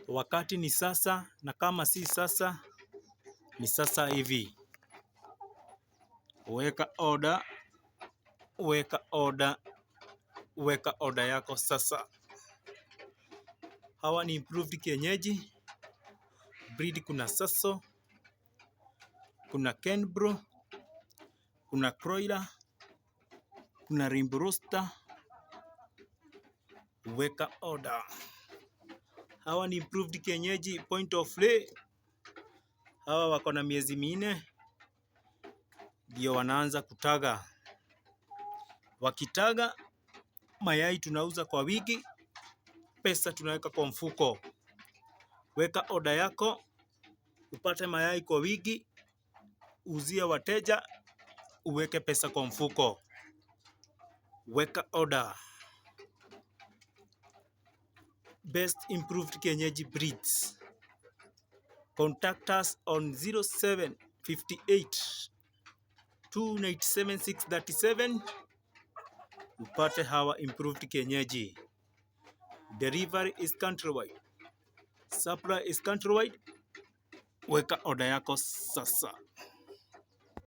Wakati ni sasa, na kama si sasa ni sasa hivi. Weka order, weka order, weka order yako sasa. Hawa ni improved kienyeji breed. Kuna Saso, kuna Kenbro, kuna Croiler, kuna Rainbow Rooster. Weka order. Hawa ni improved kienyeji point of lay. Hawa wako na miezi 4 ndio wanaanza kutaga. Wakitaga mayai tunauza kwa wiki, pesa tunaweka kwa mfuko. Weka order yako upate mayai kwa wiki, uzia wateja, uweke pesa kwa mfuko. Weka order. Best improved kienyeji breeds. Contact us on 0758 297 637 upate hawa improved kienyeji. Delivery is countrywide. Supply is countrywide. Weka order yako sasa.